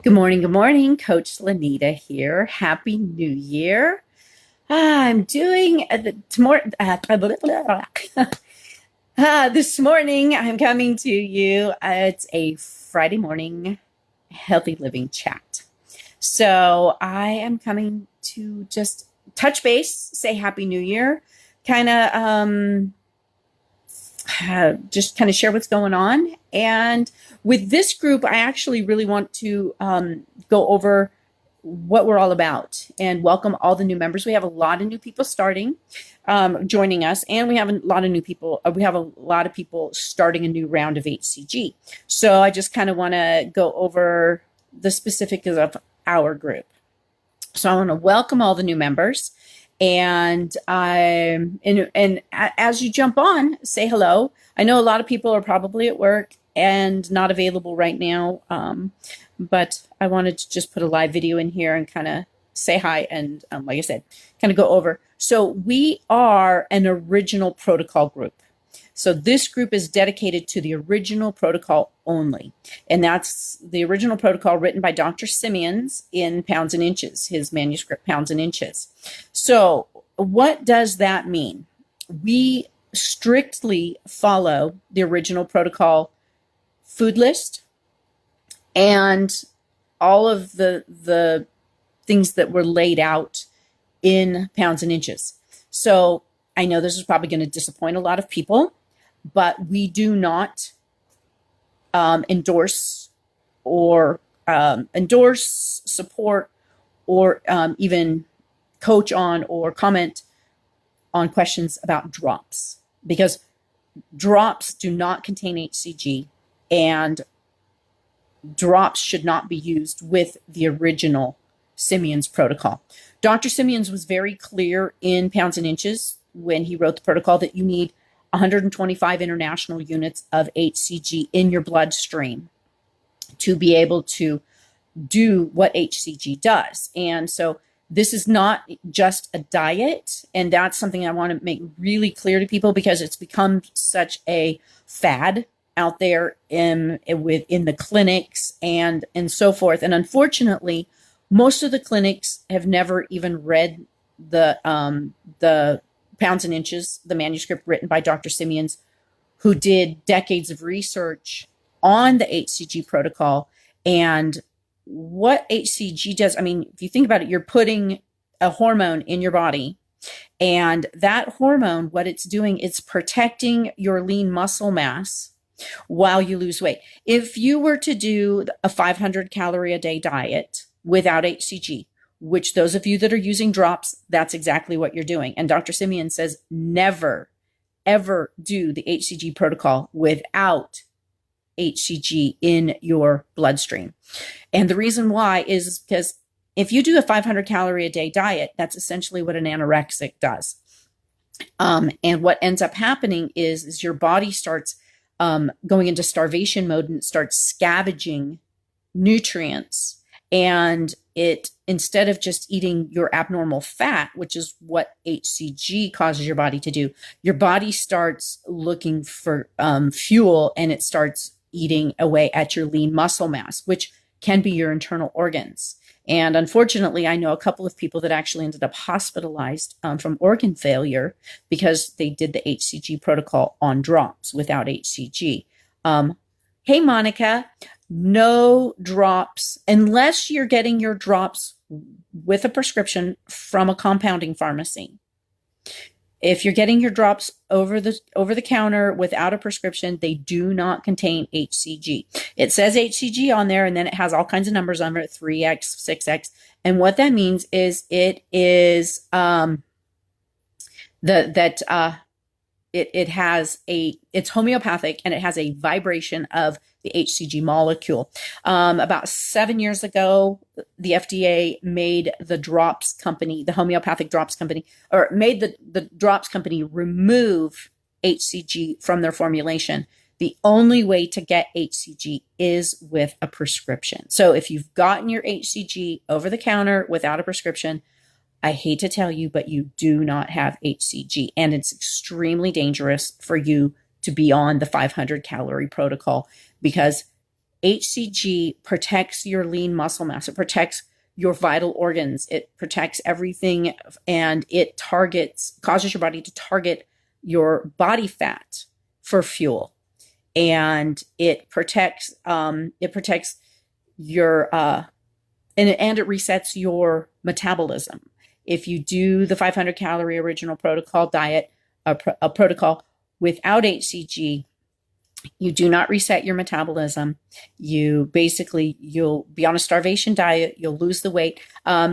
Good morning. Good morning. Coach Lanita here. Happy New Year. I'm doing this morning. I'm coming to you. It's a Friday morning healthy living chat. So I am coming to just touch base, say Happy New Year, kind of just kind of share what's going on. And with this group, I actually really want to go over what we're all about and welcome all the new members. We have a lot of new people starting, joining us, and we have a lot of new people. We have a lot of people starting a new round of hCG. So I just kind of want to go over the specifics of our group. So I want to welcome all the new members. And as you jump on, say hello. I know a lot of people are probably at work and not available right now, but I wanted to just put a live video in here and kind of say hi and, like I said, kind of go over. So we are an original protocol group. So this group is dedicated to the original protocol only. And that's the original protocol written by Dr. Simeons in Pounds and Inches, his manuscript Pounds and Inches. So what does that mean? We strictly follow the original protocol food list and all of the things that were laid out in Pounds and Inches. So I know this is probably going to disappoint a lot of people, but we do not endorse, support, or even coach on or comment on questions about drops, because drops do not contain hCG and drops should not be used with the original Simeons protocol. Dr. Simeons was very clear in Pounds and Inches when he wrote the protocol that you need 125 international units of hCG in your bloodstream to be able to do what hCG does. And so this is not just a diet. And that's something I want to make really clear to people because it's become such a fad out there in the clinics and so forth. And unfortunately, most of the clinics have never even read the Pounds and Inches, the manuscript written by Dr. Simeons, who did decades of research on the hCG protocol and what hCG does. I mean, if you think about it, you're putting a hormone in your body, and that hormone, what it's doing, it's protecting your lean muscle mass while you lose weight. If you were to do a 500 calorie a day diet without hCG, which those of you that are using drops, that's exactly what you're doing. And Dr. Simeon says, never, ever do the hCG protocol without hCG in your bloodstream. And the reason why is because if you do a 500 calorie a day diet, that's essentially what an anorexic does. And what ends up happening is your body starts going into starvation mode and it starts scavenging nutrients. And it, instead of just eating your abnormal fat, which is what hCG causes your body to do, your body starts looking for fuel, and it starts eating away at your lean muscle mass, which can be your internal organs. And unfortunately, I know a couple of people that actually ended up hospitalized from organ failure because they did the hCG protocol on drops without hCG. Hey, Monica, no drops unless you're getting your drops with a prescription from a compounding pharmacy. If you're getting your drops over the counter without a prescription, they do not contain hCG. It says hCG on there, and then it has all kinds of numbers on it, 3x, 6x. And what that means is it is it's homeopathic, and it has a vibration of the hCG molecule. About 7 years ago, the FDA made the drops company, the homeopathic drops company, or made the drops company remove hCG from their formulation. The only way to get hCG is with a prescription. So if you've gotten your hCG over the counter without a prescription, I hate to tell you, but you do not have hCG, and it's extremely dangerous for you to be on the 500 calorie protocol, because HCG protects your lean muscle mass. It protects your vital organs. It protects everything, and it causes your body to target your body fat for fuel. And it protects your and it resets your metabolism. If you do the 500 calorie original protocol diet, a protocol without HCG, you do not reset your metabolism. You'll be on a starvation diet. You'll lose the weight.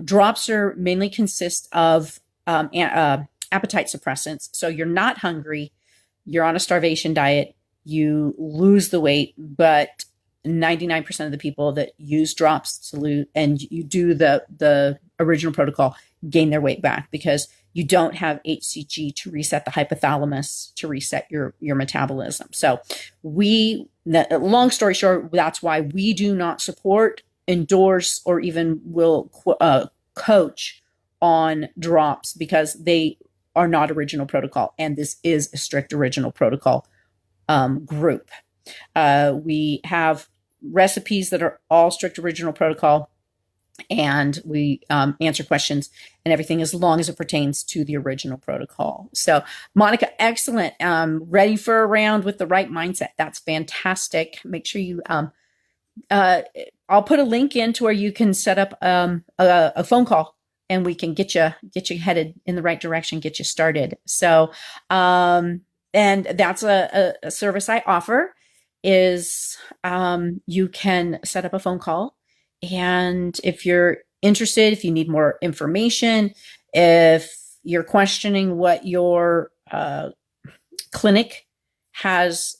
Drops mainly consist of appetite suppressants. So you're not hungry. You're on a starvation diet. You lose the weight, but 99% of the people that use drops to lose, and you do the original protocol, gain their weight back because you don't have hCG to reset the hypothalamus, to reset your metabolism. So long story short, that's why we do not support, endorse, or even will coach on drops, because they are not original protocol. And this is a strict original protocol group. We have recipes that are all strict original protocol, and we answer questions and everything as long as it pertains to the original protocol. So, Monica, excellent. Ready for a round with the right mindset. That's fantastic. Make sure you, I'll put a link in to where you can set up a phone call, and we can get you headed in the right direction, get you started. So, and that's a service I offer is you can set up a phone call. And if you're interested, if you need more information, if you're questioning what your clinic has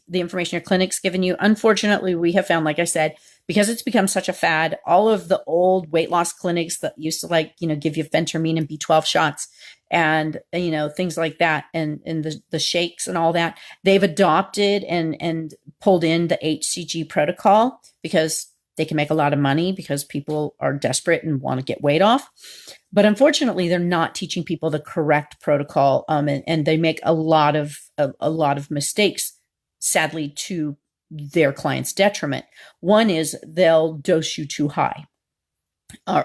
the information your clinic's given you, unfortunately, we have found, like I said, because it's become such a fad, all of the old weight loss clinics that used to give you phentermine and B12 shots and, things like that, and the shakes and all that, they've adopted and pulled in the hCG protocol because they can make a lot of money, because people are desperate and want to get weight off. But unfortunately, they're not teaching people the correct protocol, and they make a lot of mistakes, sadly, to their client's detriment. One is they'll dose you too high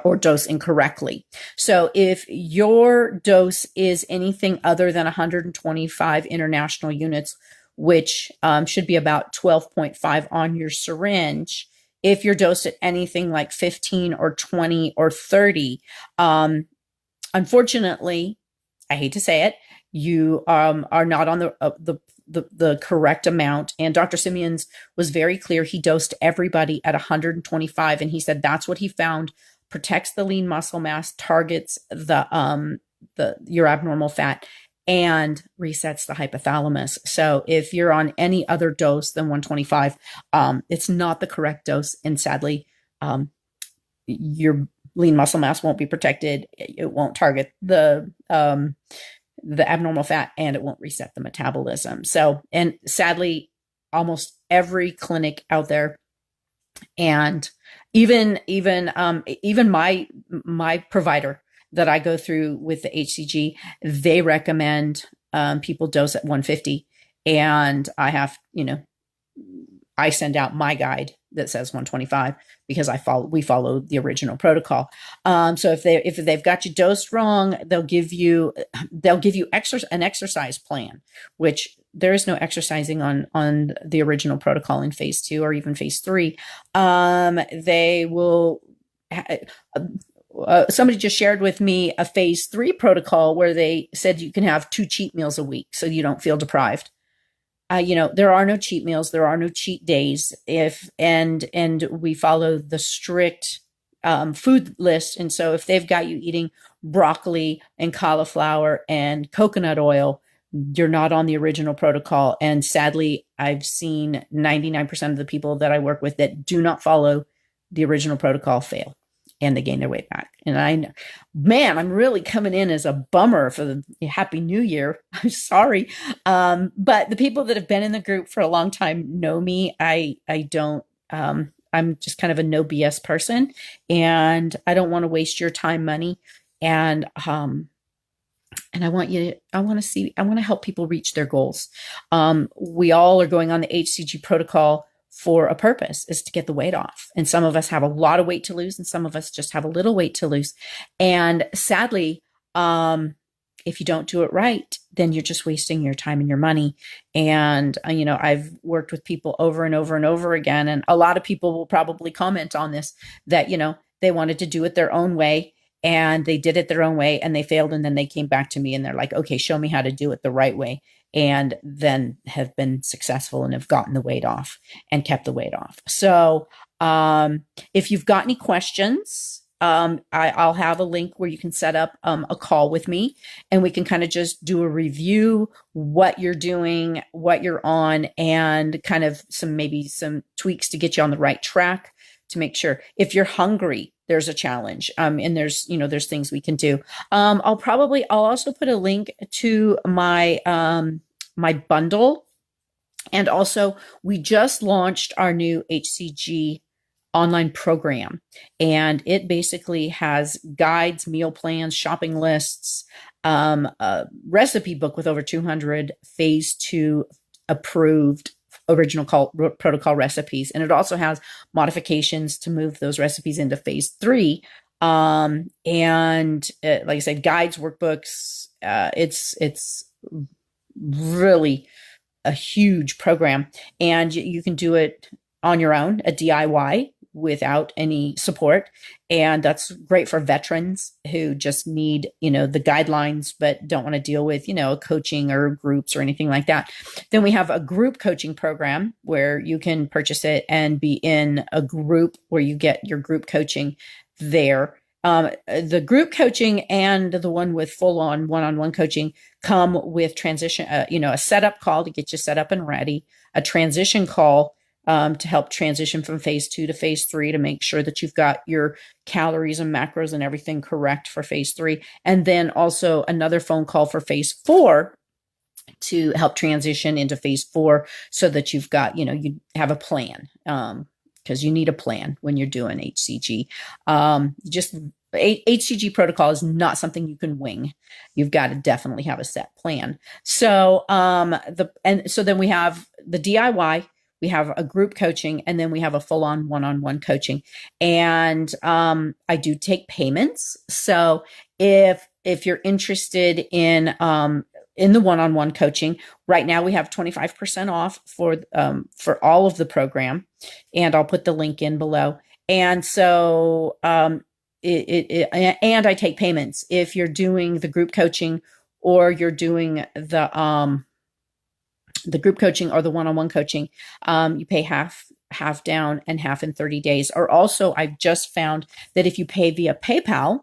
or dose incorrectly. So if your dose is anything other than 125 international units, which should be about 12.5 on your syringe, if you're dosed at anything like 15 or 20 or 30, unfortunately, I hate to say it, you are not on the correct amount. And Dr. Simeons was very clear. He dosed everybody at 125, and he said that's what he found protects the lean muscle mass, targets your abnormal fat, and resets the hypothalamus. So if you're on any other dose than 125, it's not the correct dose. And sadly, your lean muscle mass won't be protected. It won't target the abnormal fat, and it won't reset the metabolism. So, and sadly, almost every clinic out there, and even my provider that I go through with the hCG, they recommend people dose at 150. And I send out my guide that says 125 because we follow the original protocol. So if they've got you dosed wrong, they'll give you an exercise plan, which there is no exercising on the original protocol in phase 2 or even phase 3. They will. Somebody just shared with me a phase 3 protocol where they said you can have 2 cheat meals a week so you don't feel deprived. There are no cheat meals. There are no cheat days. And we follow the strict food list. And so if they've got you eating broccoli and cauliflower and coconut oil, you're not on the original protocol. And sadly, I've seen 99% of the people that I work with that do not follow the original protocol fail, and they gain their weight back. And I'm really coming in as a bummer for the Happy New Year. I'm sorry. But the people that have been in the group for a long time know me. I don't, I'm just kind of a no BS person, and I don't want to waste your time, money. And I want to help people reach their goals. We all are going on the hCG protocol for a purpose, is to get the weight off. And some of us have a lot of weight to lose, and some of us just have a little weight to lose. And sadly, if you don't do it right, then you're just wasting your time and your money. And, I've worked with people over and over and over again. And a lot of people will probably comment on this, that, they wanted to do it their own way, and they did it their own way and they failed. And then they came back to me and they're like, okay, show me how to do it the right way. And then have been successful and have gotten the weight off and kept the weight off. So, if you've got any questions, I'll have a link where you can set up a call with me, and we can kind of just do a review, what you're doing, what you're on, and kind of maybe some tweaks to get you on the right track, to make sure. If you're hungry, there's a challenge. And there's things we can do. I'll also put a link to my, my bundle. And also, we just launched our new hCG online program, and it basically has guides, meal plans, shopping lists, a recipe book with over 200 phase 2 approved original protocol recipes. And it also has modifications to move those recipes into phase 3. Like I said, guides, workbooks, it's really a huge program, and you can do it on your own, a DIY, without any support. And that's great for veterans who just need, the guidelines, but don't want to deal with, coaching or groups or anything like that. Then we have a group coaching program where you can purchase it and be in a group where you get your group coaching there. The group coaching and the one with full-on one-on-one coaching come with transition, a setup call to get you set up and ready, a transition call to help transition from phase 2 to phase 3, to make sure that you've got your calories and macros and everything correct for phase 3. And then also another phone call for phase 4 to help transition into phase 4, so that you've got, you have a plan, because you need a plan when you're doing hCG. hCG protocol is not something you can wing. You've got to definitely have a set plan. So, so then we have the DIY, we have a group coaching, and then we have a full-on one-on-one coaching. And I do take payments. So if you're interested in the one-on-one coaching, right now we have 25% off for all of the program, and I'll put the link in below. And so and I take payments if you're doing the group coaching, or you're doing the group coaching or the one-on-one coaching. You pay half down and half in 30 days. Or also, I've just found that if you pay via PayPal,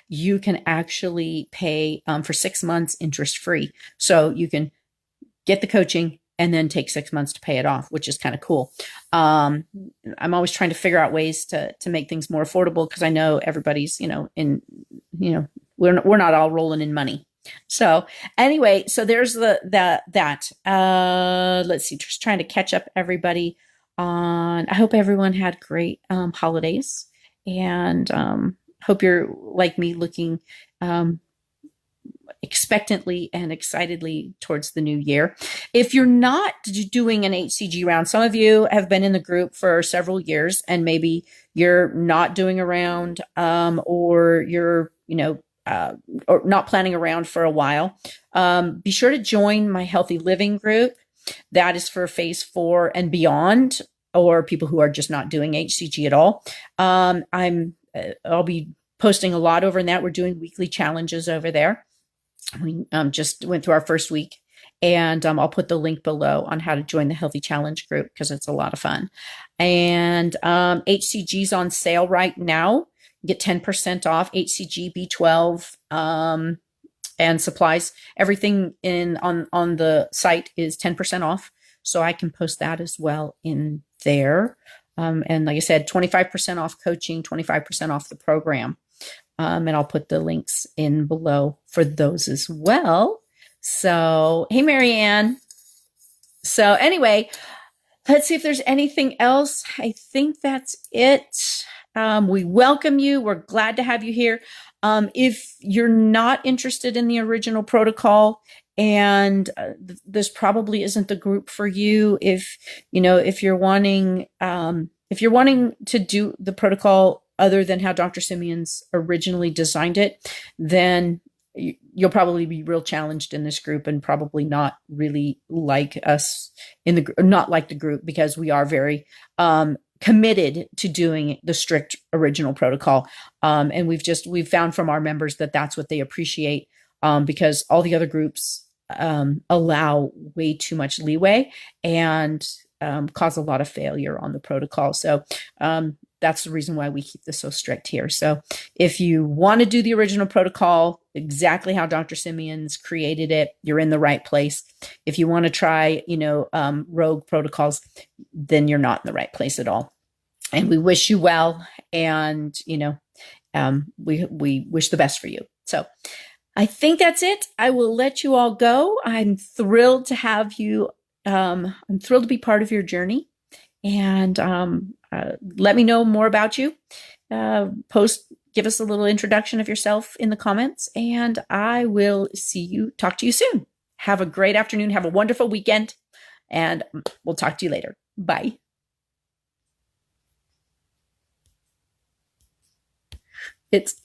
you can actually pay for 6 months interest-free. So you can get the coaching and then take 6 months to pay it off, which is kind of cool. I'm always trying to figure out ways to make things more affordable, because I know everybody's, we're not all rolling in money. So anyway, so there's that. Let's see, just trying to catch up everybody on. I hope everyone had great holidays, and hope you're like me, looking expectantly and excitedly towards the new year. If you're not doing an hCG round, some of you have been in the group for several years, and maybe you're not doing a round, or you're or not planning around for a while. Be sure to join my healthy living group. That is for phase 4 and beyond, or people who are just not doing hCG at all. I'll be posting a lot over in that. We're doing weekly challenges over there. We just went through our first week, and I'll put the link below on how to join the healthy challenge group, because it's a lot of fun. And hCG's on sale right now. Get 10% off hCG, B12, and supplies. Everything on the site is 10% off. So I can post that as well in there. And like I said, 25% off coaching, 25% off the program. And I'll put the links in below for those as well. So, hey, Marianne. So anyway, let's see if there's anything else. I think that's it. We welcome you. We're glad to have you here. If you're not interested in the original protocol and this probably isn't the group for you. If if you're wanting to do the protocol other than how Dr. Simeon's originally designed it, then you'll probably be real challenged in this group and probably not really like us not like the group, because we are very committed to doing the strict original protocol. And we've found from our members that that's what they appreciate, because all the other groups allow way too much leeway and cause a lot of failure on the protocol. So that's the reason why we keep this so strict here. So if you want to do the original protocol exactly how Dr. Simeon's created it, you're in the right place. If you want to try, rogue protocols, then you're not in the right place at all. And we wish you well, and we wish the best for you. So I think that's it. I will let you all go. I'm thrilled to have you. I'm thrilled to be part of your journey, and let me know more about you. Give us a little introduction of yourself in the comments, and I will talk to you soon. Have a great afternoon. Have a wonderful weekend, and we'll talk to you later. Bye. It's